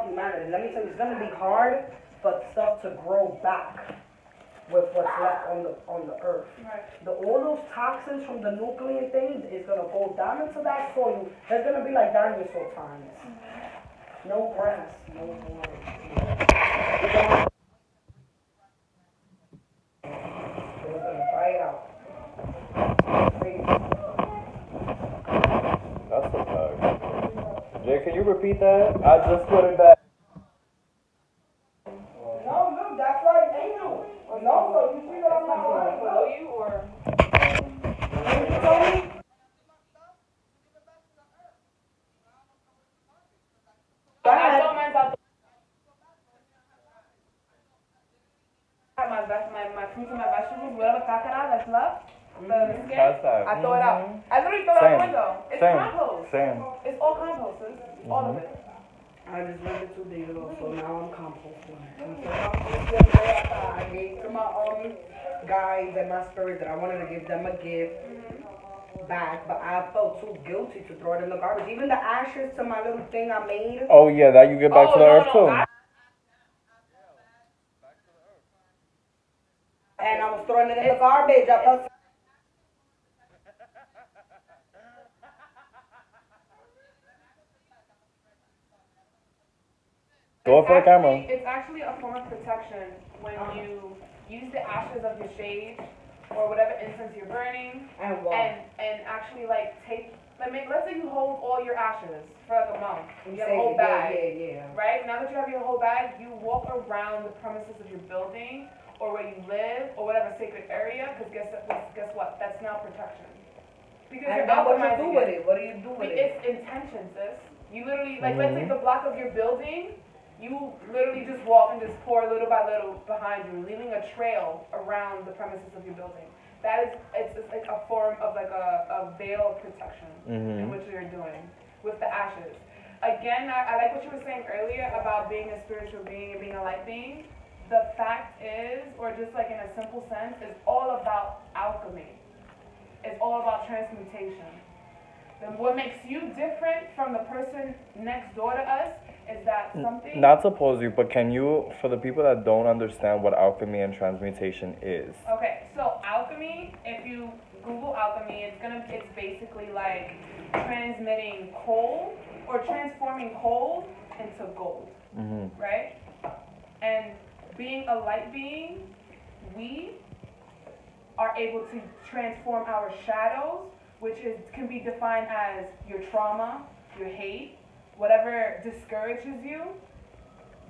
about humanity. Let me tell you, it's gonna be hard for stuff to grow back with what's left on the earth. Right. All those toxins from the nuclear things is gonna go down into that soil. It's gonna be like dinosaur times. No grass, no water. We're gonna dry it out. That's a fact. Jay, can you repeat that? I just put it back. No, look, that's like angel. No, so you see what I'm not lying. Below you or? You told me? I thought mine's out my fruits and my vegetables, whatever cacara that's left, the skin, I throw it out. I literally throw it out the window. It's compost. Same. It's all compost, sis. All of it. I just left it 2 days ago, so now I'm composting. I gave to my guys and my spirit that I wanted to give them a gift back, but I felt too guilty to throw it in the garbage. Even the ashes to my little thing I made. Oh yeah, that you give back to the earth too. And I was throwing it in the garbage. I felt Go for the camera. It's actually a form of protection when you use the ashes of your shade or whatever incense you're burning and actually like take, let's say you hold all your ashes for like a month. You have a whole bag. Yeah. Right? Now that you have your whole bag, you walk around the premises of your building or where you live or whatever sacred area, because guess what? That's now protection. Because And you're now what do you alchemizing do with it? What do you do with it? It's intention, sis. You literally, like, let's take the block of your building. You literally just walk and just pour little by little behind you, leaving a trail around the premises of your building. That is, it's like a form of like a veil of protection in which you're doing with the ashes. Again, I like what you were saying earlier about being a spiritual being and being a light being. The fact is, or just like in a simple sense, is all about alchemy. It's all about transmutation. Then what makes you different from the person next door to us is that something... Not to oppose you, but can you, for the people that don't understand what alchemy and transmutation is? Okay, so alchemy, if you Google alchemy, it's basically like transmitting coal or transforming coal into gold, right? And being a light being, we are able to transform our shadows, which can be defined as your trauma, your hate, whatever discourages you,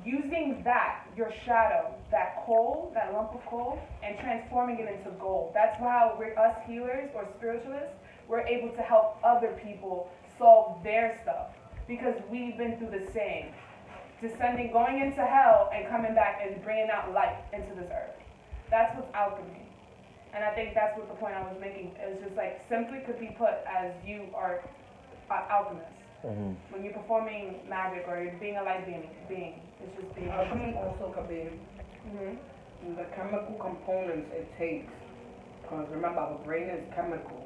using that, your shadow, that coal, that lump of coal, and transforming it into gold. That's how us healers or spiritualists, we're able to help other people solve their stuff, because we've been through the same. Descending, going into hell, and coming back and bringing out light into this earth. That's what's alchemy. And I think that's what the point I was making. It's just like, simply could be put as you are alchemists. When you're performing magic or you're being a light being, it's just being... Alchemy also could be the chemical components it takes. Because remember, our brain is chemical.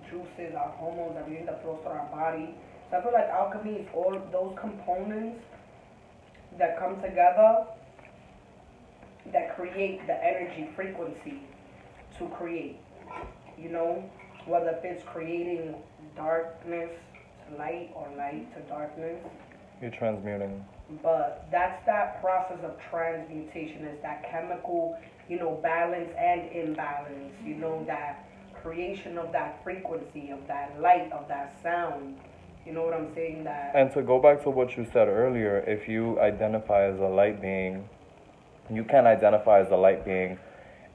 Juices, our hormones, everything that flows through our body. So I feel like alchemy is all those components that come together that create the energy frequency to create. You know, whether it's creating darkness to light or light to darkness. You're transmuting. But that's that process of transmutation, is that chemical, balance and imbalance, that creation of that frequency, of that light, of that sound. You know what I'm saying? And to go back to what you said earlier, if you identify as a light being, you can identify as a light being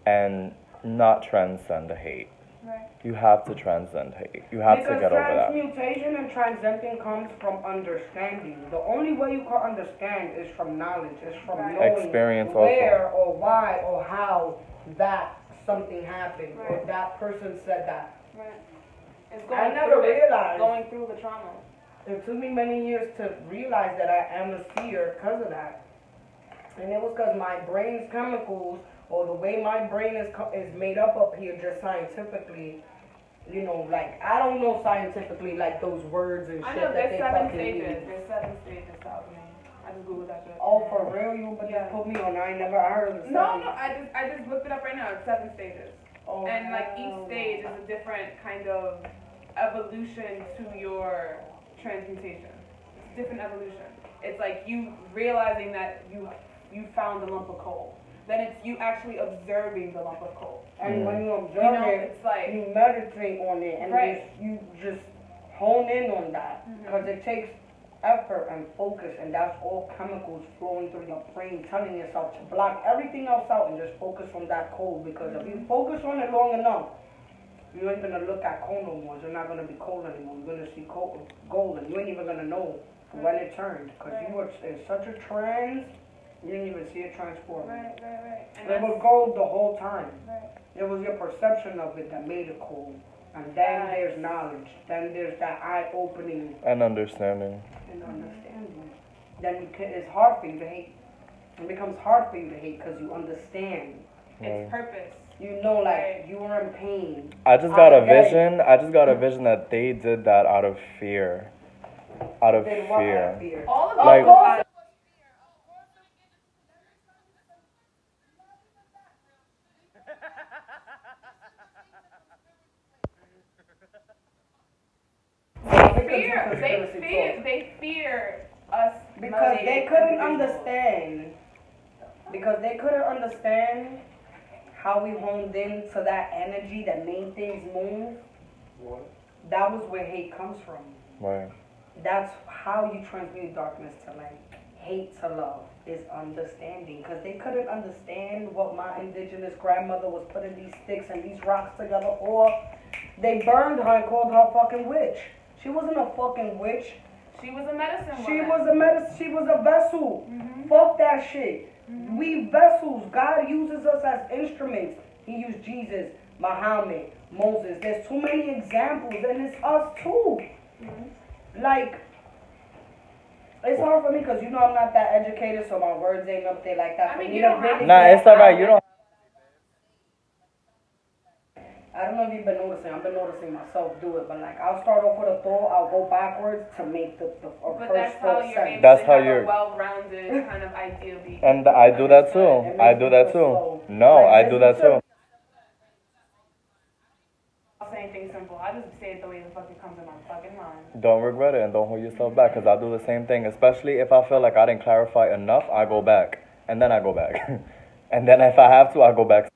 and not transcend the hate. Right. You have to transcend hate. You have to get over that. Because transmutation and transcending comes from understanding. The only way you can understand is from knowledge, is from knowing experience where also. or why or how that something happened or that person said that. Right. I never realized. Going through the trauma. It took me many years to realize that I am a seer because of that. And it was because my brain's chemicals, or the way my brain is made up here just scientifically, you know, like, I don't know scientifically, like, those words and I shit know that there's they 7 fucking stages. use. There's 7 stages to alchemy. I just googled that shit. Oh, for real? You but Yeah. just put me on. I ain't never heard of the No, seven. no. I just looked it up right now. It's 7 stages. Oh, And like each hell stage no. is a different kind of evolution to your transmutation. It's a different evolution. It's like you realizing that you found a lump of coal. Then it's you actually observing the lump of coal. And when you observe You know, it, it's like you meditate on it and Right. you just hone in on that. Mhm. Because it takes effort and focus, and that's all chemicals flowing through your brain, telling yourself to block everything else out and just focus on that coal. Because if you focus on it long enough, you ain't gonna look at coal no more. You're not gonna be coal anymore. You're gonna see coal, gold, and you ain't even gonna know when it turned. Because you were in such a trance, you didn't even see it transform. Right. And It was gold the whole time. right. It was your perception of it that made it cool. And then Right. there's knowledge. Then there's that eye-opening And understanding. and understanding. Then it's hard for you to hate. It becomes hard for you to hate because you understand. It's purpose. You know, like, Right. you were in pain. I just got a get it. vision. I just got a vision that they did that out of fear. Out of Then what fear. kind of fear? All of Like- it was they fear us Because they melanated couldn't individuals. understand. Because they couldn't understand how we honed in to that energy that made things move. That was where hate comes from. Right. That's how you transmute darkness to light. Hate to love is understanding. Because they couldn't understand what my indigenous grandmother was putting these sticks and these rocks together for. They burned her and called her a fucking witch. She wasn't a fucking witch. She was a medicine woman. She was a vessel. Mhm. Fuck that shit. We vessels. God uses us as instruments. He used Jesus, Muhammad, Moses. There's too many examples, and it's us too. Like, it's hard for me because you know I'm not that educated, so my words ain't up there like that. I For mean, me you to don't have really to. Nah, get it's alright. out- You don't. I don't know if you've been noticing. I've been noticing myself do it, but like I'll start off with a thought, I'll go backwards to make the But first that's how thought you're sense. able That's to how have you're- a well-rounded kind of idea. And I do that too. I do that too. No, I do that too. I'll say anything simple. I just say it the way the fuck it comes in my fucking mind. Don't regret it and don't hold yourself back, because I do the same thing. Especially if I feel like I didn't clarify enough, I go back. And then I go back. And then if I have to, I go back.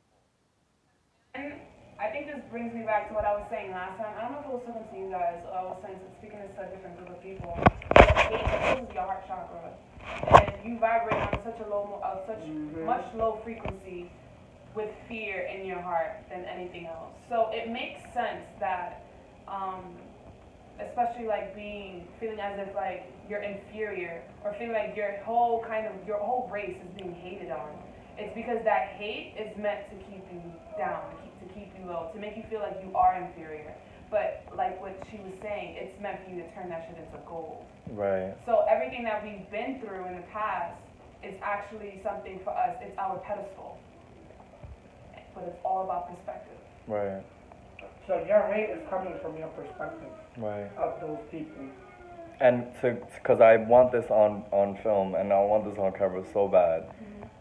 And I think this brings me back to what I was saying last time. I don't know if I was talking to you guys or I was speaking to a different group of people. Hate closes your heart chakra. And you vibrate on such a much low frequency with fear in your heart than anything else. So it makes sense that, especially like feeling as if like you're inferior or feeling like your whole race is being hated on. It's because that hate is meant to keep you down, to keep you low, to make you feel like you are inferior. But like what she was saying, it's meant for you to turn that shit into gold. Right. So everything that we've been through in the past is actually something for us. It's our pedestal. But it's all about perspective. Right. So your hate is coming from your perspective Right. of those people. And because I want this on film and I want this on camera so bad.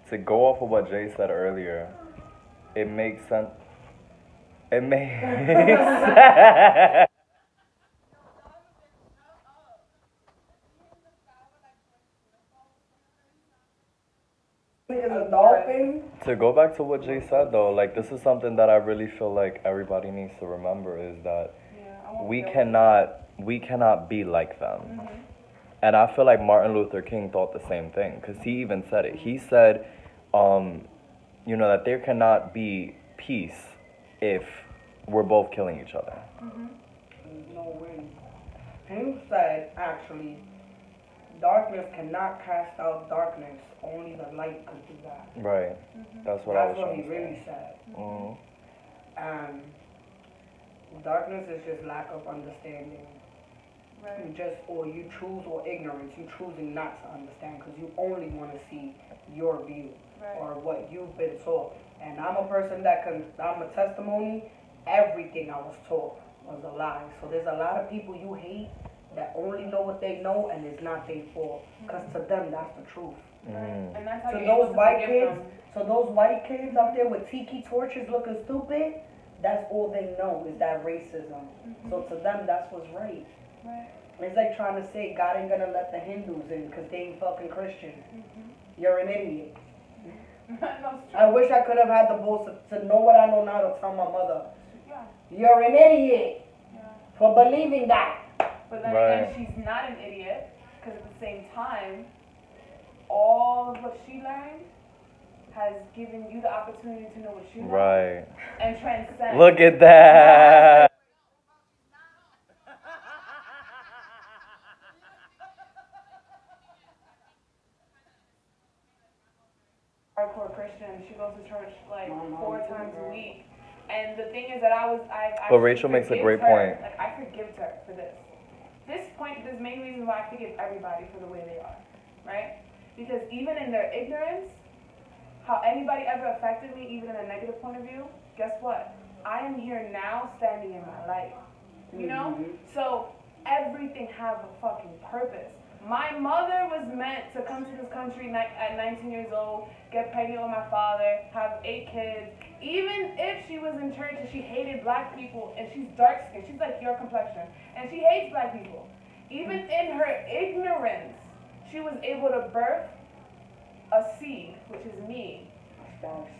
To go off of what Jay said earlier, it makes sense. It makes sense. Is a dolphin? To go back to what Jay said though, like this is something that I really feel like everybody needs to remember is that we cannot be like them. And I feel like Martin Luther King thought the same thing because he even said it. He said, you know, that there cannot be peace if we're both killing each other. No way. He said, actually, darkness cannot cast out darkness. Only the light could do that. Right. That's what I was That's what trying he to really say. said. Mm-hmm. Darkness is just lack of understanding. Right. You choose or ignorance. You choosing not to understand because you only want to see your view or what you've been taught. And I'm a person I'm a testimony. Everything I was taught was a lie. So there's a lot of people you hate that only know what they know and it's not their fault. Because to them, that's the truth. And that's how So you're those able to white forgive kids, them. so those white kids up there with tiki torches looking stupid, that's all they know is that racism. So to them, that's what's right. It's like trying to say God ain't gonna let the Hindus in because they ain't fucking Christian. You're an idiot. I wish I could have had the balls to know what I know now to tell my mother. You're an idiot for believing that. But then again, she's not an idiot because at the same time, all of what she learned has given you the opportunity to know what you want and transcend. Look at that. Hardcore Christian. She goes to church like 4 times a week. And the thing is that But Rachel makes a great point. Like I forgive her for this. There's many reasons why I forgive everybody for the way they are, right? Because even in their ignorance, how anybody ever affected me, even in a negative point of view, guess what? I am here now standing in my light. You know? So everything has a fucking purpose. My mother was meant to come to this country at 19 years old, get pregnant with my father, have 8 kids. Even if she was in church and she hated black people and she's dark skinned, she's like your complexion, and she hates black people. Even in her ignorance, she was able to birth a seed, which is me.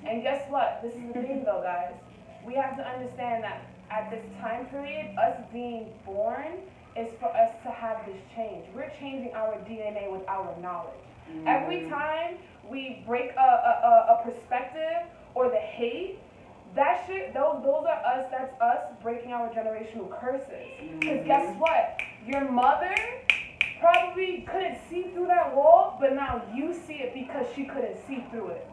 And guess what? This is the thing though, guys. We have to understand that at this time period, us being born is for us to have this change. We're changing our DNA with our knowledge. Every time we break a perspective or the hate, that shit, those are us, that's us breaking our generational curses. Because guess what? Your mother probably couldn't see through that wall, but now you see it because she couldn't see through it.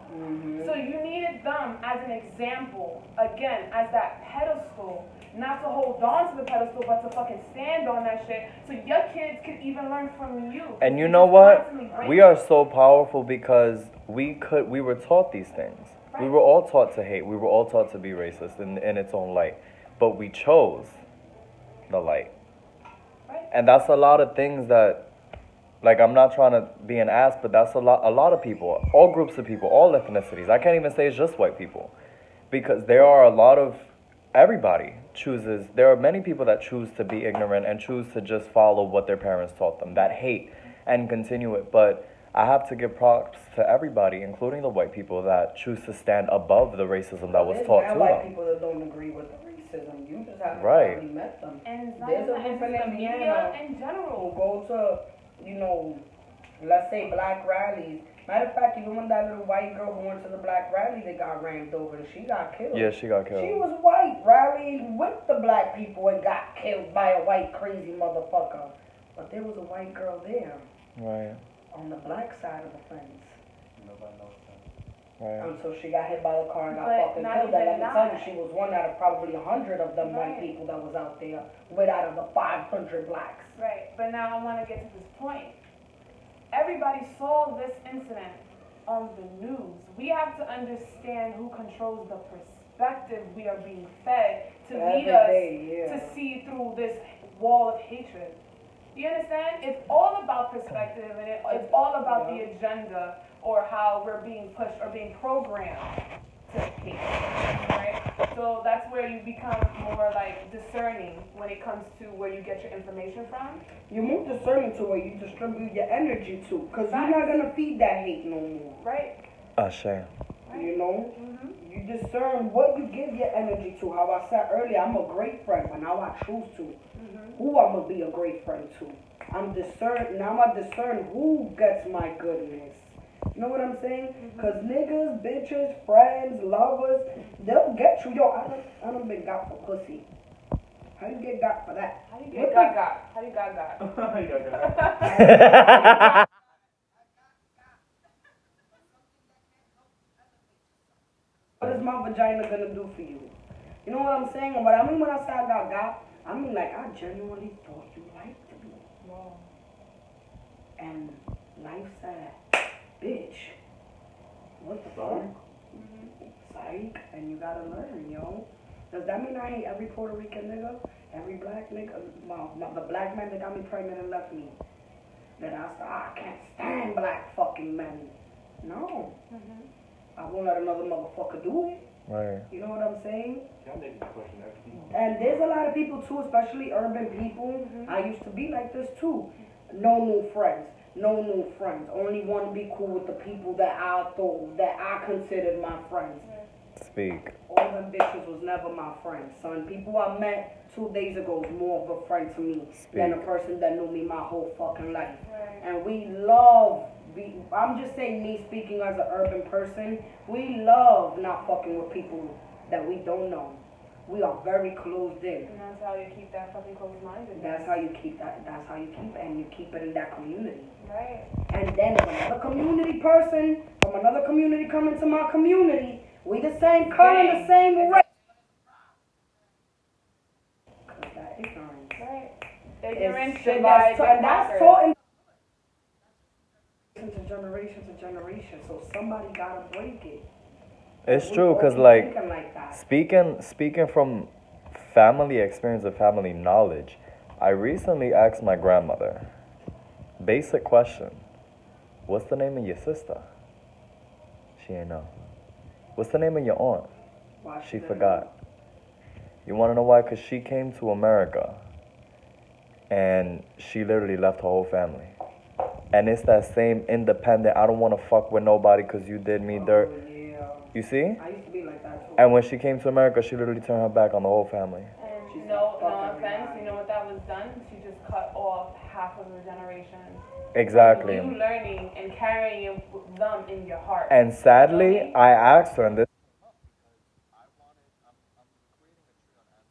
So you needed them as an example, again, as that pedestal, not to hold on to the pedestal, but to fucking stand on that shit, so your kids could even learn from you. And you know what? We are so powerful because we were taught these things. Right. We were all taught to hate. We were all taught to be racist in its own light. But we chose the light. Right. And that's a lot of things that, like, I'm not trying to be an ass, but that's a lot of people, all groups of people, all ethnicities. I can't even say it's just white people. Because there are a lot of, everybody chooses, there are many people that choose to be ignorant and choose to just follow what their parents taught them, that hate, and continue it. But I have to give props to everybody, including the white people, that choose to stand above the racism that was taught to them. There's white people that don't agree with the racism. You just haven't really met them. And there's a group in Indiana in general who go to, let's say black rallies. Matter of fact, even when that little white girl who went to the black rally, they got rammed over and she got killed. Yeah, she got killed. She was white, rallying with the black people and got killed by a white crazy motherfucker. But there was a white girl there. Right. On the black side of the fence. Nobody knows that. Right. Until she got hit by the car and got fucking killed. And let me tell you, she was one out of probably 100 of them white people that was out there, with out of the 500 blacks. Right, but now I want to get to this point. Everybody saw this incident on the news. We have to understand who controls the perspective we are being fed to lead us to see through this wall of hatred. You understand? It's all about perspective, and it's all about the agenda or how we're being pushed or being programmed to hate, right? So that's where you become more like discerning when it comes to where you get your information from. You're more discerning to where you distribute your energy to, because you're not going to feed that hate no more. Right. Shame. Right. You know? You discern what you give your energy to. How I said earlier, I'm a great friend, but now I choose to. Who I'm going to be a great friend to. Now I discern who gets my goodness. You know what I'm saying? Because niggas, bitches, friends, lovers, they'll get you. Yo, I done been got for pussy. How you get got for that? How you get got? How you got got? What is my vagina gonna do for you? You know what I'm saying? But I mean when I say I got, I mean like I genuinely thought you liked me. Wow. And life said, bitch, what the fuck? Psych, and you gotta learn, yo. Does that mean I hate every Puerto Rican nigga? Every black nigga? The black man that got me pregnant and left me. That I can't stand black fucking men. No. I won't let another motherfucker do it. Right. You know what I'm saying? Y'all niggas question everything. And there's a lot of people too, especially urban people. I used to be like this too. No new friends. No new friends. Only want to be cool with the people that I considered my friends. Speak. All them bitches was never my friends, son. People I met 2 days ago is more of a friend to me than a person that knew me my whole fucking life. Right. And we love, I'm just saying me speaking as an urban person, we love not fucking with people that we don't know. We are very closed in. And that's how you keep that fucking closed-minded. That's how you keep that, that's how you keep it, and you keep it in that community. Right. And then if another community person from another community come into my community, we the same color, the same race. Cause that ignorance. Right. Ignorance Ignorance divides and and that's conquers. taught in generation to generation. So somebody gotta break it. It's We true, all cause be like thinking like that. speaking from family experience and family knowledge, I recently asked my grandmother, basic question, what's the name of your sister? She ain't know. What's the name of your aunt? Why She didn't forgot. You want to know why? Because she came to America and she literally left her whole family. And it's that same independent, I don't want to fuck with nobody because you did me dirt. Oh, yeah. You see? I used to be like that too. And when she came to America, she literally turned her back on the whole family. And no offense, you know what that was done? She just cut off half of the generation. Exactly. You learning and carrying them in your heart. And sadly, I asked her, and this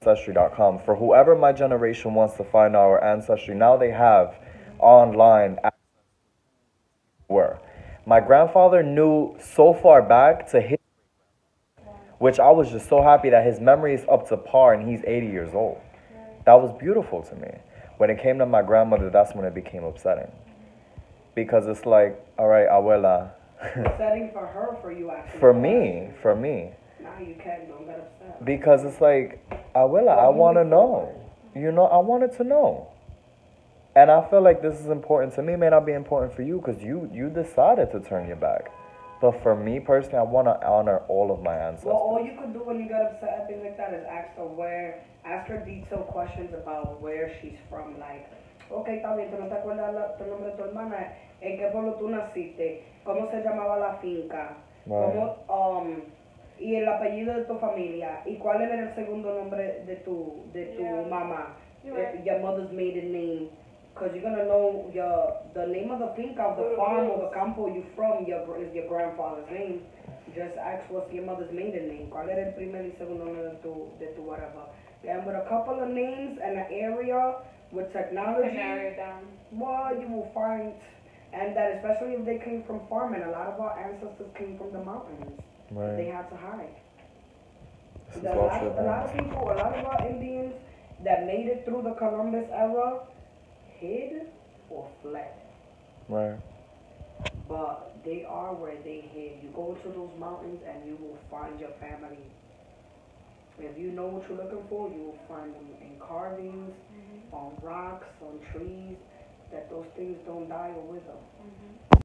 Ancestry.com, for whoever my generation wants to find our ancestry, now they have online access to where my grandfather knew so far back to his, which I was just so happy that his memory is up to par and he's 80 years old. That was beautiful to me. When it came to my grandmother, that's when it became upsetting. Because it's like, all right, abuela. Upsetting for her, for you actually. For me. Now you can't, don't get upset. Because it's like, abuela, I want to know. You know, I wanted to know. And I feel like this is important to me. It may not be important for you because you decided to turn your back. But for me personally, I want to honor all of my ancestors. Well, all you could do when you get upset at things like that is ask her detailed questions about where she's from. Like, okay, está bien, tú no te acuerdas tu nombre de tu hermana, en qué pueblo tú naciste, cómo se llamaba la finca, cómo, y el apellido de tu familia, y cuál era el segundo nombre de tu mamá, your mother's maiden name. Because you're going to know the name of the finca, of the farm or the campo you from is your grandfather's name. Just ask what's your mother's maiden name. ¿Cuál era el primer y segundo nombre de tu whatever? And with a couple of names and an area with technology, narrow it down. Well, you will find, and that especially if they came from farming, a lot of our ancestors came from the mountains. Right. They had to hide. This is A all lot true. of people, a lot of our Indians that made it through the Columbus era hid or fled. Right. But they are where they hid. You go to those mountains and you will find your family. If you know what you're looking for, you will find them in carvings, on rocks, on trees, that those things don't die or wither.